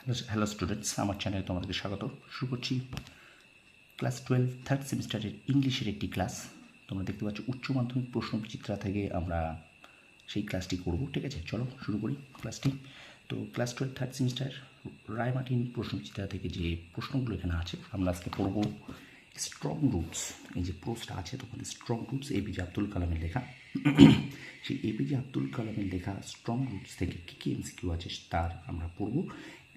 Hello students, আমার চ্যানেলে তোমাদেরকে স্বাগত। শুরু করছি ক্লাস 12 থার্ড সেমিস্টারের ইংলিশের একটি ক্লাস। তোমরা দেখতে পাচ্ছ উচ্চ মাধ্যমিক প্রশ্নবিচিত্রা থেকে আমরা সেই ক্লাসটি করব। ঠিক আছে, চলো শুরু করি ক্লাসটি। তো ক্লাস 12 থার্ড সেমিস্টার রায়মার্টিন প্রশ্নবিচিত্রা থেকে যে প্রশ্নগুলো এখানে আছে আমরা আজকে পড়ব স্ট্রং রুটস। এই যে পোস্টটা আছে তোমাদের স্ট্রং রুটস এপিজে আব্দুল কালামের লেখা। সেই এপিজে আব্দুল কালামের লেখা স্ট্রং রুটস থেকে কী কী এমসিকিউ আছে তার আমরা পড়ব।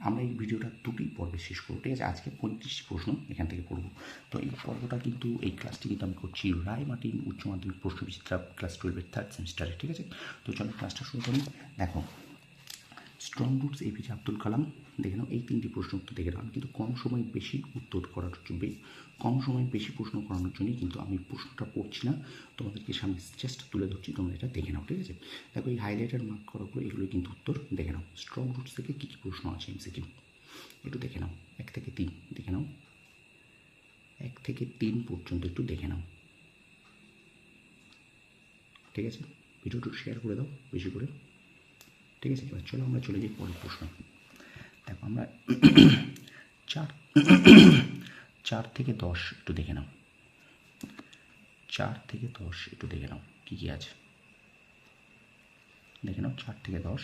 আমরা এই ভিডিওটা দুটি পর্বে শেষ করবো। ঠিক আছে, আজকে 35টি প্রশ্ন এখান থেকে পড়ব। তো এই পর্বটা কিন্তু এই ক্লাসটি কিন্তু আমি করছি রায়মার্টিন উচ্চ মাধ্যমিক প্রশ্নবিচিত্রা ক্লাস 12-এর থার্ড সেমিস্টারে। ঠিক আছে, তো চলো ক্লাসটা শুরু করি। দেখো, strong roots APJ Abdul Kalam, দেখে নাও এই তিনটি প্রশ্ন উত্তর দেখে নাও। আমি কিন্তু কম সময় বেশি উত্তর করার জন্য, কম সময় বেশি প্রশ্ন করানোর জন্যই কিন্তু আমি প্রশ্নটা পড়ছি না, তোমাদেরকে সামনে জাস্ট তুলে ধরছি, তোমরা এটা দেখে নাও। ঠিক আছে, দেখো এই হাইলাইটার মার্ক করাগুলো এগুলো কিন্তু উত্তর দেখে নাও। স্ট্রং রুটস থেকে কী কী প্রশ্ন আছে এমসিকিউ একটু দেখে নাও। 1 থেকে 3 দেখে নাও, 1 থেকে 3 পর্যন্ত একটু দেখে নাও। ঠিক আছে, ভিডিওটা শেয়ার করে দাও বেশি করে। ঠিক আছে, এবার চলো আমরা চলে যাই পরের প্রশ্ন। দেখো আমরা 4 থেকে 10 একটু দেখে নাও। 4 থেকে 10 একটু দেখে নাও কী কী আছে দেখে নাও। 4 থেকে 10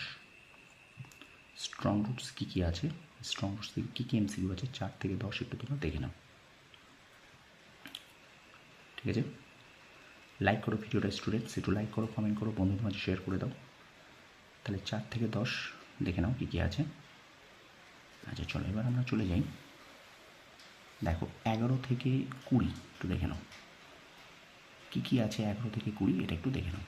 স্ট্রং রুটস কী কী আছে, স্ট্রং রুটস থেকে কী কী এমসিকিউ আছে 4 থেকে 10 একটু তোমরা দেখে নাও। ঠিক আছে, লাইক করো ভিডিওটা স্টুডেন্টস, একটু লাইক করো, কমেন্ট করো, বন্ধুদের মাঝে শেয়ার করে দাও। তাহলে 4 থেকে 10 দেখে নাও কী কী আছে। আচ্ছা চলো এবার আমরা চলে যাই। দেখো 11 থেকে 20 একটু দেখে নাও কী কী আছে। 11 থেকে 20 এটা একটু দেখে নাও,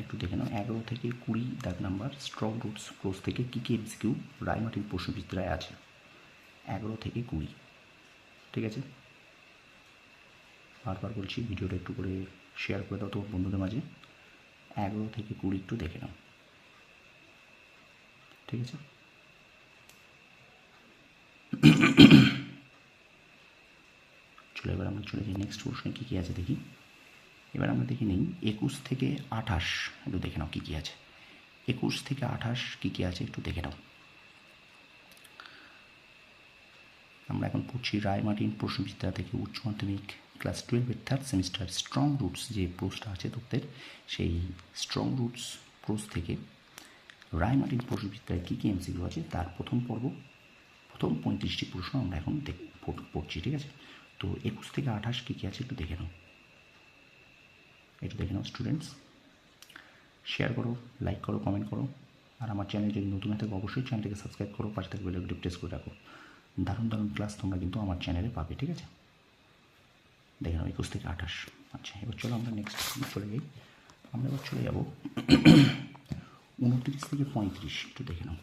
একটু দেখে নাও। 11 থেকে 20 দাগ নাম্বার স্ট্রং রুটস ক্লোজ থেকে কী কী এমসিকিউ রায়মার্টিন প্রশ্নবিচিত্রায় আছে। 11 থেকে 20, ঠিক আছে। বারবার বলছি ভিডিওটা একটু করে শেয়ার করে দাও তোমার বন্ধুদের মাঝে। 11 থেকে 20 একটু দেখে নাও। ঠিক আছে, চলো এবার আমরা চলে যাই নেক্সট প্রশ্নে কী কী আছে দেখি। এবার আমরা দেখে নিই 21 থেকে 28 একটু দেখে নাও কী কী আছে। 21 থেকে 28 কী কী আছে একটু দেখে নাও। আমরা এখন পড়ছি রায়মার্টিন প্রশ্নবিচিত্রা থেকে উচ্চ মাধ্যমিক ক্লাস 12-এর থার্ড সেমিস্টার স্ট্রং রুটস যে পোস্টটা আছে তোদের, সেই স্ট্রং রুটস পোস্ট থেকে রায়মার্টিন প্রশ্নবিচিত্রায় কী কী এমসিকিউ আছে তার প্রথম পর্ব, প্রথম 35টি প্রশ্ন আমরা এখন পড়ছি। ঠিক আছে, তো 21 থেকে 28 কী কী আছে একটু দেখে নাও, একটু দেখে নাও স্টুডেন্টস। শেয়ার করো, লাইক করো, কমেন্ট করো, আর আমার চ্যানেল যদি নতুন হয়ে থাকে অবশ্যই চ্যানেলটাকে সাবস্ক্রাইব করো, পাশে থাকবে বেল প্রেস করে রাখো। দারুণ দারুণ ক্লাস তোমরা কিন্তু আমার চ্যানেলে পাবে। ঠিক আছে, দেখে নাও 21 থেকে 28। আচ্ছা এবার চলো আমরা নেক্সট চলে যাই। আমরা এবার চলে যাব 29 থেকে 35 একটু দেখে নাও।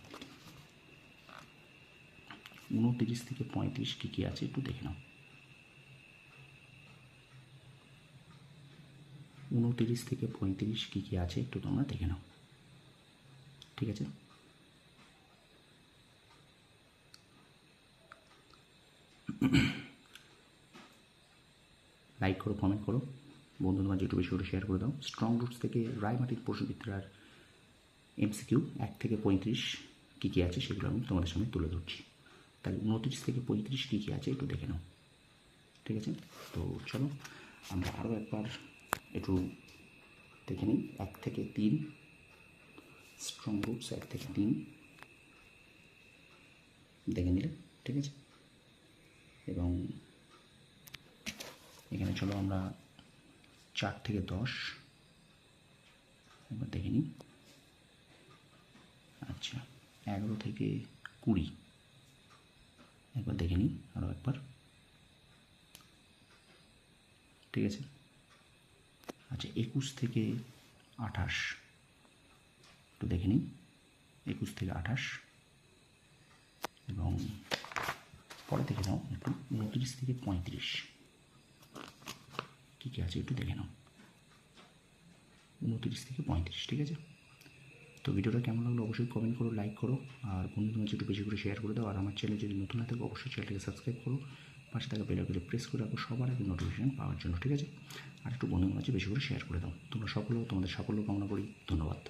29 থেকে 35 কী কী আছে একটু দেখে নাও। 29 থেকে 35 কী কী আছে একটু তোমরা দেখে নাও। ঠিক আছে, লাইক করো, কমেন্ট করো, বন্ধুদের মাঝে একটু বেশি করে শেয়ার করে দাও। স্ট্রং রুটস থেকে রায়মার্টিন প্রশ্নবিচিত্রার এমসিকিউ 1 থেকে 35 কী কী আছে সেগুলো আমি তোমাদের সামনে তুলে ধরছি। তাহলে 29 থেকে 35 কী কী আছে একটু দেখে নাও। ঠিক আছে, তো চলো আমরা আরও একবার একটু দেখে নিই। 1 থেকে 3 স্ট্রং রুটস 1 থেকে 3 দেখে নিলে। ঠিক আছে, এবং এখানে চলো আমরা 4 থেকে 10 একবার দেখে নিই। আচ্ছা 11 থেকে 20 একবার দেখে নিই আরও একবার। ঠিক আছে, আচ্ছা 21 থেকে 28 একটু দেখে নিই। 21 থেকে 28 এবং পরে দেখে নাও একটু 29 থেকে 35 কী কী আছে একটু দেখে নাও। 29 থেকে 35, ঠিক আছে। তো ভিডিওটা কেমন লাগলো অবশ্যই কমেন্ট করো, লাইক করো, আর বন্ধুদের মাঝে একটু বেশি করে শেয়ার করে দাও। আর আমার চ্যানেল যদি নতুন হয়ে থাকে অবশ্যই চ্যানেলটাকে সাবস্ক্রাইব করো, পাশে থাকা বেল আইকনটি প্রেস করে রাখো সবার আগে নোটিফিকেশন পাওয়ার জন্য। ঠিক আছে, আর একটু বন্ধুদের মাঝে বেশি করে শেয়ার করে দাও। তোমরা সকলেও তোমাদের সাফল্য কামনা করি। ধন্যবাদ।